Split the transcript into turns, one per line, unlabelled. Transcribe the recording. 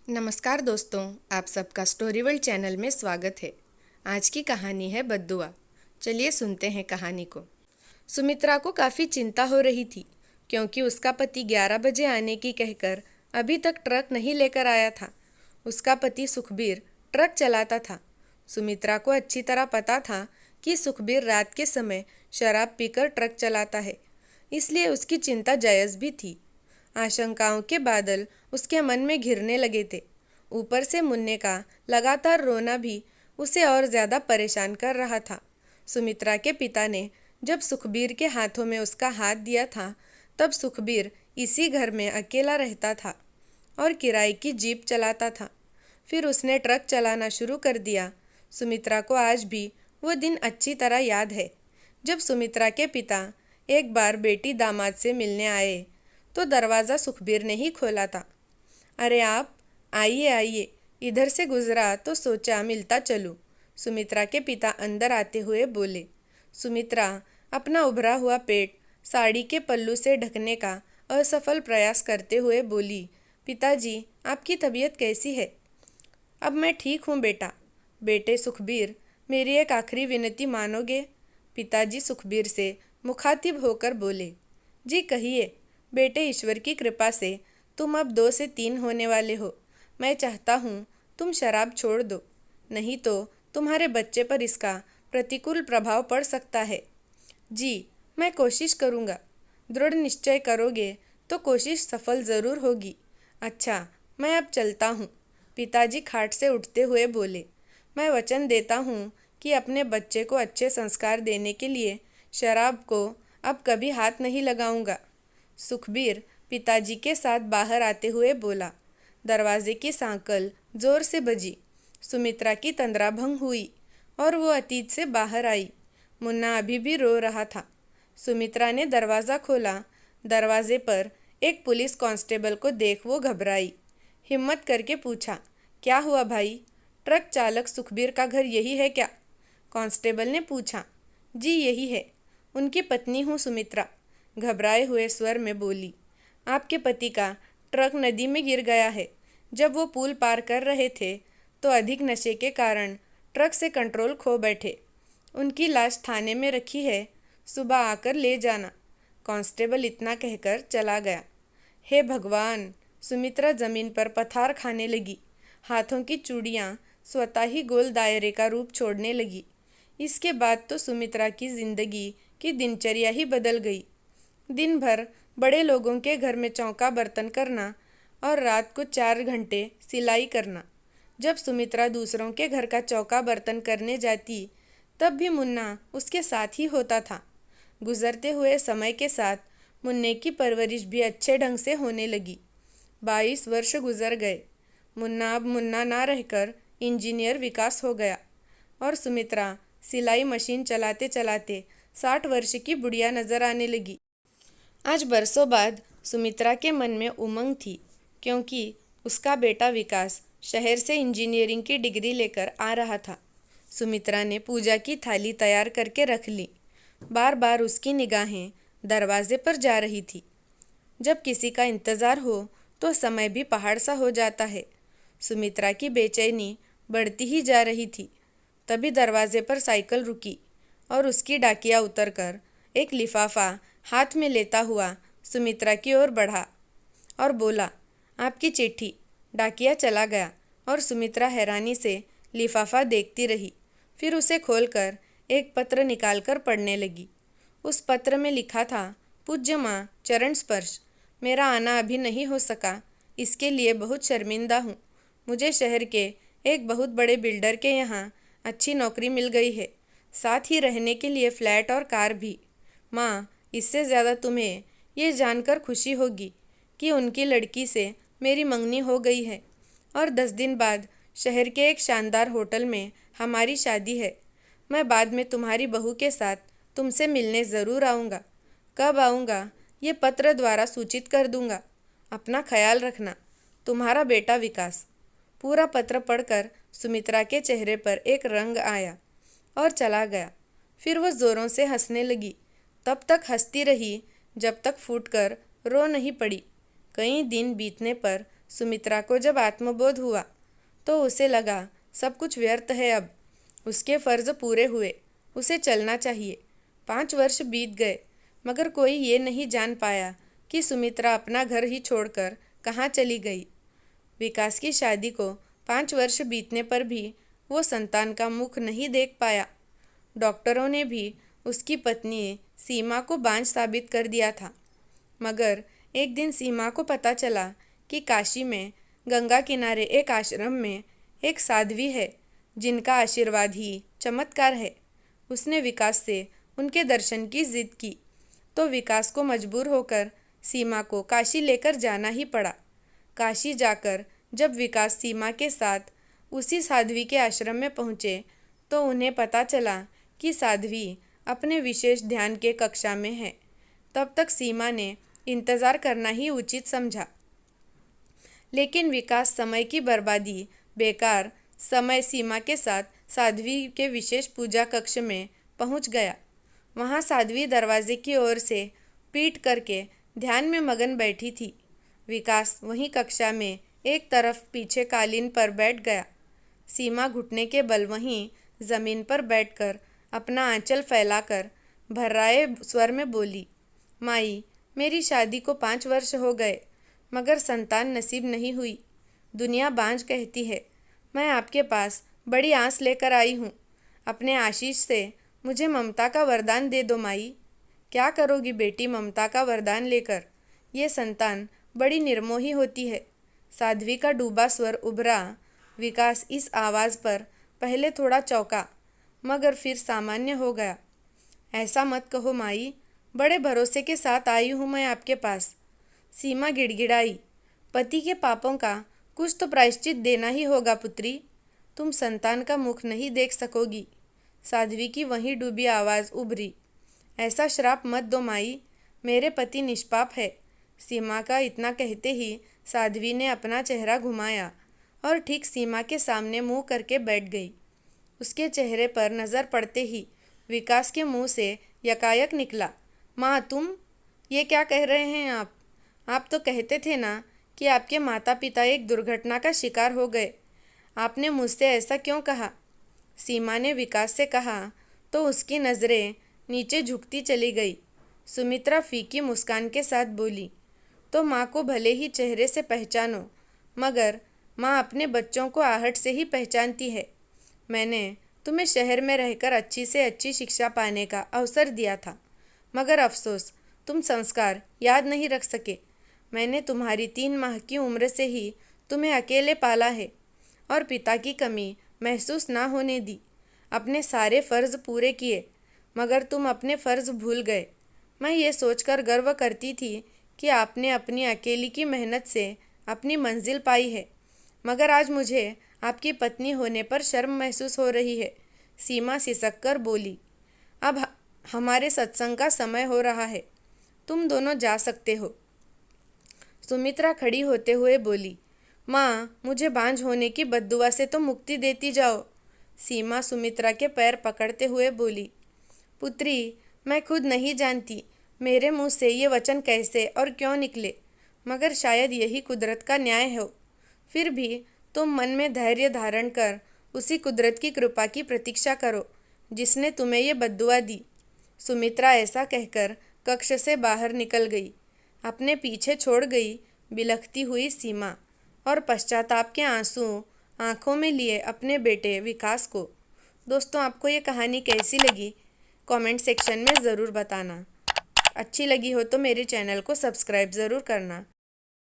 नमस्कार दोस्तों, आप सबका स्टोरी वर्ल्ड चैनल में स्वागत है। आज की कहानी है बद्दुआ। चलिए सुनते हैं कहानी को। सुमित्रा को काफ़ी चिंता हो रही थी क्योंकि उसका पति 11 बजे आने की कहकर अभी तक ट्रक नहीं लेकर आया था। उसका पति सुखबीर ट्रक चलाता था। सुमित्रा को अच्छी तरह पता था कि सुखबीर रात के समय शराब पीकर ट्रक चलाता है, इसलिए उसकी चिंता जायज़ भी थी। आशंकाओं के बादल उसके मन में घिरने लगे थे। ऊपर से मुन्ने का लगातार रोना भी उसे और ज़्यादा परेशान कर रहा था। सुमित्रा के पिता ने जब सुखबीर के हाथों में उसका हाथ दिया था, तब सुखबीर इसी घर में अकेला रहता था और किराए की जीप चलाता था। फिर उसने ट्रक चलाना शुरू कर दिया। सुमित्रा को आज भी वो दिन अच्छी तरह याद है, जब सुमित्रा के पिता एक बार बेटी दामाद से मिलने आए तो दरवाज़ा सुखबीर ने ही खोला था। अरे आप आइए आइए, इधर से गुजरा तो सोचा मिलता चलूं। सुमित्रा के पिता अंदर आते हुए बोले। सुमित्रा अपना उभरा हुआ पेट साड़ी के पल्लू से ढकने का असफल प्रयास करते हुए बोली, पिताजी आपकी तबीयत कैसी है? अब मैं ठीक हूँ बेटा। बेटे सुखबीर, मेरी एक आखिरी विनती मानोगे? पिताजी सुखबीर से मुखातिब होकर बोले। जी कहिए बेटे, ईश्वर की कृपा से तुम अब 2 से 3 होने वाले हो। मैं चाहता हूँ तुम शराब छोड़ दो, नहीं तो तुम्हारे बच्चे पर इसका प्रतिकूल प्रभाव पड़ सकता है। जी मैं कोशिश करूँगा। दृढ़ निश्चय करोगे तो कोशिश सफल ज़रूर होगी। अच्छा मैं अब चलता हूँ। पिताजी खाट से उठते हुए बोले। मैं वचन देता हूँ कि अपने बच्चे को अच्छे संस्कार देने के लिए शराब को अब कभी हाथ नहीं लगाऊंगा। सुखबीर पिताजी के साथ बाहर आते हुए बोला। दरवाजे की सांकल जोर से बजी। सुमित्रा की तंद्रा भंग हुई और वो अतीत से बाहर आई। मुन्ना अभी भी रो रहा था। सुमित्रा ने दरवाज़ा खोला। दरवाजे पर एक पुलिस कांस्टेबल को देख वो घबराई। हिम्मत करके पूछा, क्या हुआ भाई? ट्रक चालक सुखबीर का घर यही है क्या? कांस्टेबल ने पूछा। जी यही है। उनकी पत्नी हूँ सुमित्रा, घबराए हुए स्वर में बोली। आपके पति का ट्रक नदी में गिर गया है। जब वो पुल पार कर रहे थे तो अधिक नशे के कारण ट्रक से कंट्रोल खो बैठे। उनकी लाश थाने में रखी है, सुबह आकर ले जाना। कांस्टेबल इतना कहकर चला गया। हे भगवान! सुमित्रा जमीन पर पथार खाने लगी। हाथों की चूड़ियाँ स्वतः ही गोल दायरे का रूप छोड़ने लगी। इसके बाद तो सुमित्रा की जिंदगी की दिनचर्या ही बदल गई। दिन भर बड़े लोगों के घर में चौका बर्तन करना और रात को 4 घंटे सिलाई करना। जब सुमित्रा दूसरों के घर का चौका बर्तन करने जाती, तब भी मुन्ना उसके साथ ही होता था। गुजरते हुए समय के साथ मुन्ने की परवरिश भी अच्छे ढंग से होने लगी। 22 वर्ष गुजर गए। मुन्ना अब मुन्ना ना रहकर इंजीनियर विकास हो गया और सुमित्रा सिलाई मशीन चलाते चलाते 60 वर्ष की बुढ़िया नजर आने लगी। आज बरसों बाद सुमित्रा के मन में उमंग थी, क्योंकि उसका बेटा विकास शहर से इंजीनियरिंग की डिग्री लेकर आ रहा था। सुमित्रा ने पूजा की थाली तैयार करके रख ली। बार बार उसकी निगाहें दरवाजे पर जा रही थी। जब किसी का इंतज़ार हो तो समय भी पहाड़ सा हो जाता है। सुमित्रा की बेचैनी बढ़ती ही जा रही थी। तभी दरवाजे पर साइकिल रुकी और उसकी डाकिया उतरकर एक लिफाफा हाथ में लेता हुआ सुमित्रा की ओर बढ़ा और बोला, आपकी चिट्ठी। डाकिया चला गया और सुमित्रा हैरानी से लिफाफा देखती रही। फिर उसे खोलकर एक पत्र निकालकर पढ़ने लगी। उस पत्र में लिखा था, पूज्य माँ, चरण स्पर्श। मेरा आना अभी नहीं हो सका, इसके लिए बहुत शर्मिंदा हूँ। मुझे शहर के एक बहुत बड़े बिल्डर के यहाँ अच्छी नौकरी मिल गई है, साथ ही रहने के लिए फ्लैट और कार भी। माँ, इससे ज़्यादा तुम्हें ये जानकर खुशी होगी कि उनकी लड़की से मेरी मंगनी हो गई है और 10 दिन बाद शहर के एक शानदार होटल में हमारी शादी है। मैं बाद में तुम्हारी बहू के साथ तुमसे मिलने ज़रूर आऊँगा। कब आऊँगा ये पत्र द्वारा सूचित कर दूँगा। अपना ख्याल रखना। तुम्हारा बेटा विकास। पूरा पत्र पढ़कर सुमित्रा के चेहरे पर एक रंग आया और चला गया। फिर वो ज़ोरों से हंसने लगी। तब तक हंसती रही जब तक फूटकर रो नहीं पड़ी। कई दिन बीतने पर सुमित्रा को जब आत्मबोध हुआ तो उसे लगा सब कुछ व्यर्थ है। अब उसके फर्ज पूरे हुए, उसे चलना चाहिए। 5 वर्ष बीत गए मगर कोई ये नहीं जान पाया कि सुमित्रा अपना घर ही छोड़कर कहाँ चली गई। विकास की शादी को 5 वर्ष बीतने पर भी वो संतान का मुख नहीं देख पाया। डॉक्टरों ने भी उसकी पत्नी सीमा को बांझ साबित कर दिया था। मगर एक दिन सीमा को पता चला कि काशी में गंगा किनारे एक आश्रम में एक साध्वी है जिनका आशीर्वाद ही चमत्कार है। उसने विकास से उनके दर्शन की जिद की तो विकास को मजबूर होकर सीमा को काशी लेकर जाना ही पड़ा। काशी जाकर जब विकास सीमा के साथ उसी साध्वी के आश्रम में पहुँचे तो उन्हें पता चला कि साध्वी अपने विशेष ध्यान के कक्षा में है। तब तक सीमा ने इंतज़ार करना ही उचित समझा। लेकिन विकास समय की बर्बादी बेकार समय सीमा के साथ साध्वी के विशेष पूजा कक्ष में पहुंच गया। वहां साध्वी दरवाजे की ओर से पीठ करके ध्यान में मगन बैठी थी। विकास वहीं कक्षा में एक तरफ पीछे कालीन पर बैठ गया। सीमा घुटने के बल वहीं जमीन पर बैठकर अपना आंचल फैलाकर भर्राए स्वर में बोली, माई, मेरी शादी को 5 वर्ष हो गए मगर संतान नसीब नहीं हुई। दुनिया बांझ कहती है। मैं आपके पास बड़ी आस लेकर आई हूँ। अपने आशीष से मुझे ममता का वरदान दे दो माई। क्या करोगी बेटी ममता का वरदान लेकर? ये संतान बड़ी निर्मोही होती है। साध्वी का डूबा स्वर उभरा। विकास इस आवाज़ पर पहले थोड़ा चौंका मगर फिर सामान्य हो गया। ऐसा मत कहो माई, बड़े भरोसे के साथ आई हूँ मैं आपके पास। सीमा गिड़गिड़ाई, पति के पापों का कुछ तो प्रायश्चित देना ही होगा पुत्री। तुम संतान का मुख नहीं देख सकोगी। साध्वी की वहीं डूबी आवाज़ उभरी। ऐसा श्राप मत दो माई, मेरे पति निष्पाप है। सीमा का इतना कहते ही साध्वी ने अपना चेहरा घुमाया और ठीक सीमा के सामने मुंह करके बैठ गई। उसके चेहरे पर नज़र पड़ते ही विकास के मुंह से यकायक निकला, माँ तुम ये क्या कह रहे हैं आप? आप तो कहते थे ना कि आपके माता पिता एक दुर्घटना का शिकार हो गए। आपने मुझसे ऐसा क्यों कहा? सीमा ने विकास से कहा तो उसकी नज़रें नीचे झुकती चली गई। सुमित्रा फीकी मुस्कान के साथ बोली, तो माँ को भले ही चेहरे से पहचानो मगर माँ अपने बच्चों को आहट से ही पहचानती है। मैंने तुम्हें शहर में रहकर अच्छी से अच्छी शिक्षा पाने का अवसर दिया था मगर अफसोस तुम संस्कार याद नहीं रख सके। मैंने तुम्हारी 3 माह की उम्र से ही तुम्हें अकेले पाला है और पिता की कमी महसूस ना होने दी। अपने सारे फ़र्ज़ पूरे किए मगर तुम अपने फ़र्ज़ भूल गए। मैं ये सोचकर गर्व करती थी कि आपने अपनी अकेली की मेहनत से अपनी मंजिल पाई है मगर आज मुझे आपकी पत्नी होने पर शर्म महसूस हो रही है। सीमा सिसक कर बोली, अब हमारे सत्संग का समय हो रहा है, तुम दोनों जा सकते हो। सुमित्रा खड़ी होते हुए बोली, माँ मुझे बांझ होने की बद्दुआ से तो मुक्ति देती जाओ। सीमा सुमित्रा के पैर पकड़ते हुए बोली, पुत्री मैं खुद नहीं जानती मेरे मुंह से ये वचन कैसे और क्यों निकले मगर शायद यही कुदरत का न्याय हो। फिर भी तुम मन में धैर्य धारण कर उसी कुदरत की कृपा की प्रतीक्षा करो जिसने तुम्हें ये बद्दुआ दी। सुमित्रा ऐसा कहकर कक्ष से बाहर निकल गई। अपने पीछे छोड़ गई बिलखती हुई सीमा और पश्चाताप के आंसू आंखों में लिए अपने बेटे विकास को। दोस्तों आपको ये कहानी कैसी लगी कमेंट सेक्शन में ज़रूर बताना। अच्छी लगी हो तो मेरे चैनल को सब्सक्राइब ज़रूर करना।